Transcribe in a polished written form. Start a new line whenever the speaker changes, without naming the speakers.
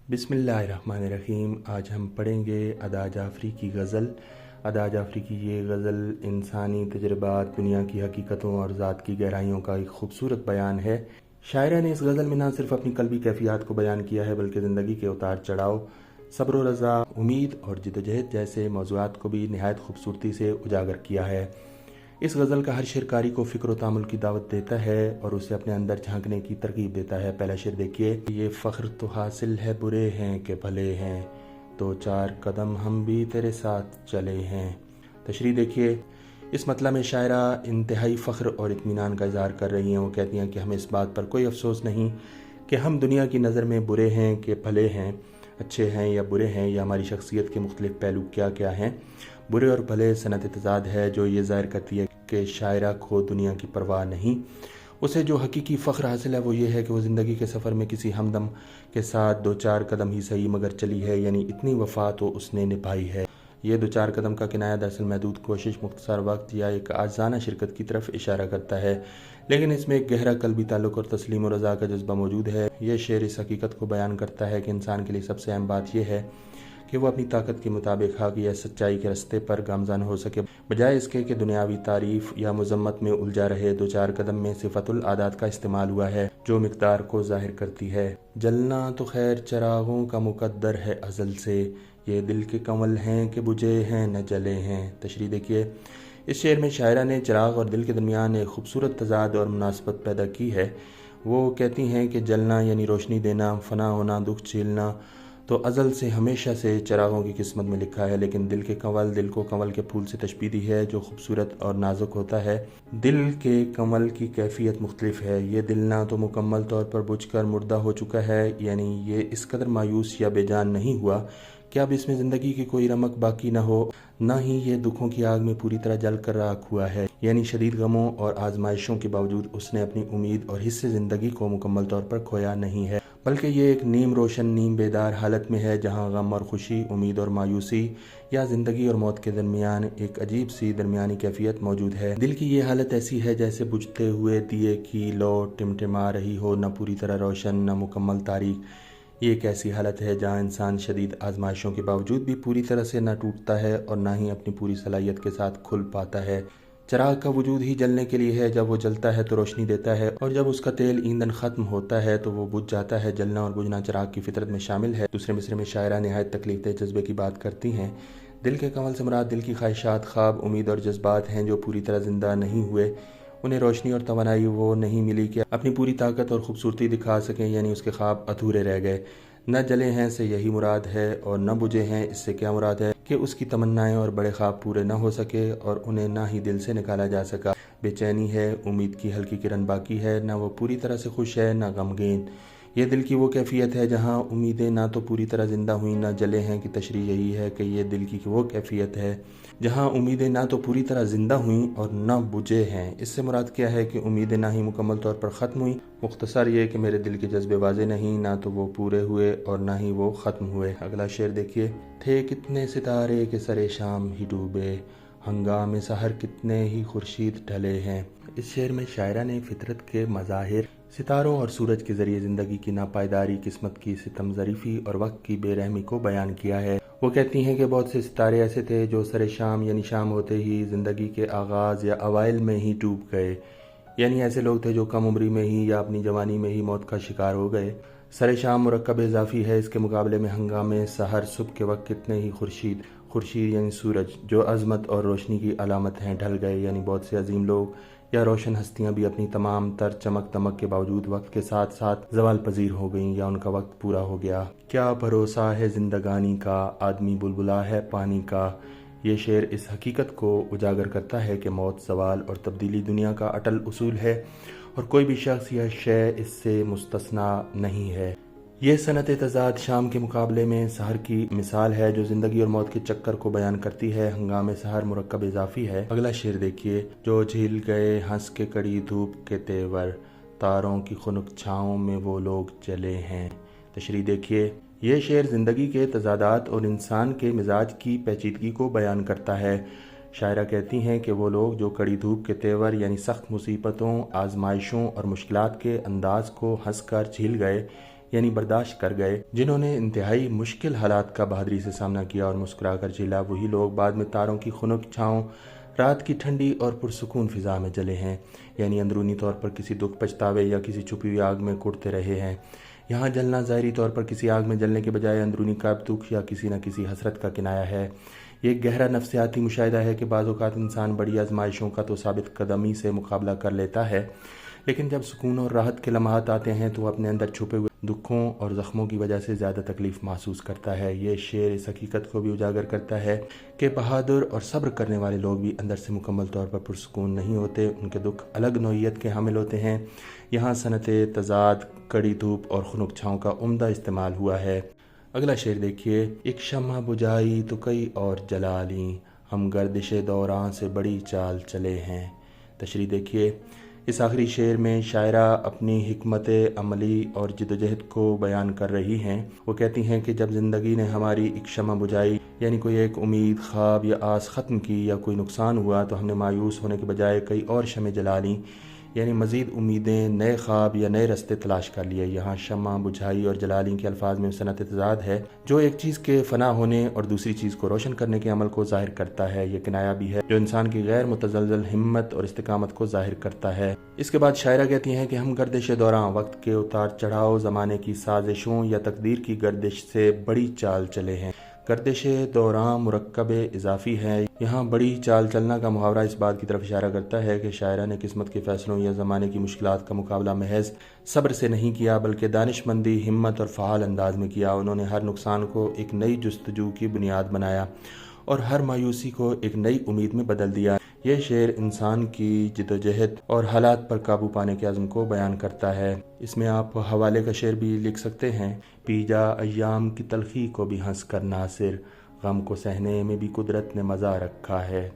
بسم اللہ الرحمن الرحیم۔ آج ہم پڑھیں گے ادا جعفری کی غزل۔ ادا جعفری کی یہ غزل انسانی تجربات، دنیا کی حقیقتوں اور ذات کی گہرائیوں کا ایک خوبصورت بیان ہے۔ شاعرہ نے اس غزل میں نہ صرف اپنی قلبی کیفیات کو بیان کیا ہے بلکہ زندگی کے اتار چڑھاؤ، صبر و رضا، امید اور جدوجہد جیسے موضوعات کو بھی نہایت خوبصورتی سے اجاگر کیا ہے۔ اس غزل کا ہر شعر قاری کو فکر و تامل کی دعوت دیتا ہے اور اسے اپنے اندر جھانکنے کی ترغیب دیتا ہے۔ پہلا شعر دیکھیے۔ یہ فخر تو حاصل ہے برے ہیں کہ بھلے ہیں، دو چار قدم ہم بھی تیرے ساتھ چلے ہیں۔ تشریح دیکھیے۔ اس مطلع میں شاعرہ انتہائی فخر اور اطمینان کا اظہار کر رہی ہیں۔ وہ کہتی ہیں کہ ہمیں اس بات پر کوئی افسوس نہیں کہ ہم دنیا کی نظر میں برے ہیں کہ بھلے ہیں، اچھے ہیں یا برے ہیں، یا ہماری شخصیت کے مختلف پہلو کیا کیا ہیں۔ برے اور بھلے صنعت تضاد ہے جو یہ ظاہر کرتی ہے کہ شاعرہ کو دنیا کی پرواہ نہیں۔ اسے جو حقیقی فخر حاصل ہے وہ یہ ہے کہ وہ زندگی کے سفر میں کسی ہمدم کے ساتھ دو چار قدم ہی صحیح مگر چلی ہے، یعنی اتنی وفا تو اس نے نبھائی ہے۔ یہ دو چار قدم کا کنایہ دراصل محدود کوشش، مختصر وقت یا ایک عاجزانہ شرکت کی طرف اشارہ کرتا ہے، لیکن اس میں ایک گہرا قلبی تعلق اور تسلیم و رضا کا جذبہ موجود ہے۔ یہ شعر اس حقیقت کو بیان کرتا ہے کہ انسان کے لیے سب سے اہم بات یہ ہے کہ وہ اپنی طاقت کے مطابق حق یا سچائی کے راستے پر گامزن ہو سکے، بجائے اس کے کہ دنیاوی تعریف یا مذمت میں الجھا رہے۔ دو چار قدم میں صفت العادات کا استعمال ہوا ہے جو مقدار کو ظاہر کرتی ہے۔ جلنا تو خیر چراغوں کا مقدر ہے ازل سے، یہ دل کے کنول ہیں کہ بجھے ہیں نہ جلے ہیں۔ تشریح دیکھیے۔ اس شعر میں شاعرہ نے چراغ اور دل کے درمیان ایک خوبصورت تضاد اور مناسبت پیدا کی ہے۔ وہ کہتی ہیں کہ جلنا یعنی روشنی دینا، فنا ہونا، دکھ جھیلنا تو ازل سے ہمیشہ سے چراغوں کی قسمت میں لکھا ہے، لیکن دل کے کنول، دل کو کنول کے پھول سے تشبیہ دی ہے جو خوبصورت اور نازک ہوتا ہے۔ دل کے کنول کی کیفیت مختلف ہے۔ یہ دل نہ تو مکمل طور پر بجھ کر مردہ ہو چکا ہے، یعنی یہ اس قدر مایوس یا بے جان نہیں ہوا کہ اب اس میں زندگی کی کوئی رمق باقی نہ ہو، نہ ہی یہ دکھوں کی آگ میں پوری طرح جل کر راکھ ہوا ہے، یعنی شدید غموں اور آزمائشوں کے باوجود اس نے اپنی امید اور حصے زندگی کو مکمل طور پر کھویا نہیں ہے، بلکہ یہ ایک نیم روشن نیم بیدار حالت میں ہے جہاں غم اور خوشی، امید اور مایوسی، یا زندگی اور موت کے درمیان ایک عجیب سی درمیانی کیفیت موجود ہے۔ دل کی یہ حالت ایسی ہے جیسے بجھتے ہوئے دیے کی لو ٹمٹما رہی ہو، نہ پوری طرح روشن نہ مکمل تاریک۔ یہ ایک ایسی حالت ہے جہاں انسان شدید آزمائشوں کے باوجود بھی پوری طرح سے نہ ٹوٹتا ہے اور نہ ہی اپنی پوری صلاحیت کے ساتھ کھل پاتا ہے۔ چراغ کا وجود ہی جلنے کے لیے ہے، جب وہ جلتا ہے تو روشنی دیتا ہے، اور جب اس کا تیل ایندھن ختم ہوتا ہے تو وہ بجھ جاتا ہے۔ جلنا اور بجھنا چراغ کی فطرت میں شامل ہے۔ دوسرے مصرعے میں شاعرہ نہایت تکلیف دہ جذبے کی بات کرتی ہیں۔ دل کے کنول سے مراد دل کی خواہشات، خواب، امید اور جذبات ہیں جو پوری طرح زندہ نہیں ہوئے۔ انہیں روشنی اور توانائی وہ نہیں ملی کہ اپنی پوری طاقت اور خوبصورتی دکھا سکیں، یعنی اس کے خواب ادھورے رہ گئے۔ نہ جلے ہیں سے یہی مراد ہے، اور نہ بجھے ہیں اس سے کیا مراد ہے کہ اس کی تمنائیں اور بڑے خواب پورے نہ ہو سکے اور انہیں نہ ہی دل سے نکالا جا سکا۔ بے چینی ہے، امید کی ہلکی کرن باقی ہے، نہ وہ پوری طرح سے خوش ہے نہ غمگین۔ یہ دل کی وہ کیفیت ہے جہاں امیدیں نہ تو پوری طرح زندہ ہوئیں نہ جلے ہیں کی تشریح یہی ہے کہ یہ دل کی وہ کیفیت ہے جہاں امیدیں نہ تو پوری طرح زندہ ہوئیں اور نہ بجھے ہیں۔ اس سے مراد کیا ہے کہ امیدیں نہ ہی مکمل طور پر ختم ہوئیں، مختصر یہ کہ میرے دل کے جذبے واضح نہیں، نہ تو وہ پورے ہوئے اور نہ ہی وہ ختم ہوئے۔ اگلا شعر دیکھیے۔ تھے کتنے ستارے کہ سر شام ہی ڈوبے، ہنگام سحر کتنے ہی خورشید ڈھلے ہیں۔ اس شعر میں شاعرہ نے فطرت کے مظاہر، ستاروں اور سورج کے ذریعے زندگی کی ناپائیداری، قسمت کی ستم ظریفی اور وقت کی بے رحمی کو بیان کیا ہے۔ وہ کہتی ہیں کہ بہت سے ستارے ایسے تھے جو سر شام یعنی شام ہوتے ہی زندگی کے آغاز یا اوائل میں ہی ڈوب گئے، یعنی ایسے لوگ تھے جو کم عمری میں ہی یا اپنی جوانی میں ہی موت کا شکار ہو گئے۔ سر شام مرکب اضافی ہے، اس کے مقابلے میں ہنگام سحر، صبح کے وقت کتنے ہی خورشید، خورشید یعنی سورج جو عظمت اور روشنی کی علامت ہیں، ڈھل گئے، یعنی بہت سے عظیم لوگ یا روشن ہستیاں بھی اپنی تمام تر چمک دمک کے باوجود وقت کے ساتھ ساتھ زوال پذیر ہو گئیں یا ان کا وقت پورا ہو گیا۔ کیا بھروسہ ہے زندگانی کا، آدمی بلبلا ہے پانی کا۔ یہ شعر اس حقیقت کو اجاگر کرتا ہے کہ موت، زوال اور تبدیلی دنیا کا اٹل اصول ہے اور کوئی بھی شخص یا شے اس سے مستثنیٰ نہیں ہے۔ یہ صنعت تضاد شام کے مقابلے میں سحر کی مثال ہے جو زندگی اور موت کے چکر کو بیان کرتی ہے۔ ہنگام سحر مرکب اضافی ہے۔ اگلا شعر دیکھیے۔ جو جھیل گئے ہنس کے کڑی دھوپ کے تیور، تاروں کی خنک چھاؤں میں وہ لوگ چلے ہیں۔ تشریح دیکھیے۔ یہ شعر زندگی کے تضادات اور انسان کے مزاج کی پیچیدگی کو بیان کرتا ہے۔ شاعرہ کہتی ہیں کہ وہ لوگ جو کڑی دھوپ کے تیور یعنی سخت مصیبتوں، آزمائشوں اور مشکلات کے انداز کو ہنس کر جھیل گئے، یعنی برداشت کر گئے۔ جنہوں نے انتہائی مشکل حالات کا بہادری سے سامنا کیا اور مسکرا کر جھیلا، وہی لوگ بعد میں تاروں کی خنک چھاؤں، رات کی ٹھنڈی اور پرسکون فضا میں جلے ہیں، یعنی اندرونی طور پر کسی دکھ، پچھتاوے یا کسی چھپی ہوئی آگ میں کڑتے رہے ہیں۔ یہاں جلنا ظاہری طور پر کسی آگ میں جلنے کے بجائے اندرونی کعب دکھ یا کسی نہ کسی حسرت کا کنایا ہے۔ یہ ایک گہرا نفسیاتی مشاہدہ ہے کہ بعض اوقات انسان بڑی آزمائشوں کا تو ثابت قدمی سے مقابلہ کر لیتا ہے، لیکن جب سکون اور راحت کے لمحات آتے ہیں تو وہ اپنے اندر چھپے ہوئے دکھوں اور زخموں کی وجہ سے زیادہ تکلیف محسوس کرتا ہے۔ یہ شعر اس حقیقت کو بھی اجاگر کرتا ہے کہ بہادر اور صبر کرنے والے لوگ بھی اندر سے مکمل طور پر پرسکون نہیں ہوتے، ان کے دکھ الگ نوعیت کے حامل ہوتے ہیں۔ یہاں صنعت تضاد، کڑی دھوپ اور خنک چھاؤں کا عمدہ استعمال ہوا ہے۔ اگلا شعر دیکھیے، ایک شمع بجھائی تو کئی اور جلا لیں، ہم گردش دوراں سے بڑی چال چلے ہیں۔ تشریح دیکھیے، اس آخری شعر میں شاعرہ اپنی حکمت عملی اور جدوجہد کو بیان کر رہی ہیں۔ وہ کہتی ہیں کہ جب زندگی نے ہماری ایک شمع بجھائی، یعنی کوئی ایک امید، خواب یا آس ختم کی یا کوئی نقصان ہوا، تو ہم نے مایوس ہونے کے بجائے کئی اور شمع جلا لیں، یعنی مزید امیدیں، نئے خواب یا نئے راستے تلاش کر لیے۔ یہاں شمع بجھائی اور جلالی کے الفاظ میں صنعت تضاد ہے، جو ایک چیز کے فنا ہونے اور دوسری چیز کو روشن کرنے کے عمل کو ظاہر کرتا ہے۔ یہ کنایا بھی ہے جو انسان کی غیر متزلزل ہمت اور استقامت کو ظاہر کرتا ہے۔ اس کے بعد شاعرہ کہتی ہیں کہ ہم گردش دوراں، وقت کے اتار چڑھاؤ، زمانے کی سازشوں یا تقدیر کی گردش سے بڑی چال چلے ہیں۔ گردش دوراں مرکب اضافی ہے۔ یہاں بڑی چال چلنا کا محاورہ اس بات کی طرف اشارہ کرتا ہے کہ شاعرہ نے قسمت کے فیصلوں یا زمانے کی مشکلات کا مقابلہ محض صبر سے نہیں کیا، بلکہ دانش مندی، ہمت اور فعال انداز میں کیا۔ انہوں نے ہر نقصان کو ایک نئی جستجو کی بنیاد بنایا اور ہر مایوسی کو ایک نئی امید میں بدل دیا۔ یہ شعر انسان کی جدوجہد اور حالات پر قابو پانے کے عزم کو بیان کرتا ہے۔ اس میں آپ حوالے کا شعر بھی لکھ سکتے ہیں، پی جا ایام کی تلخی کو بھی ہنس کر ناصر، غم کو سہنے میں بھی قدرت نے مزہ رکھا ہے۔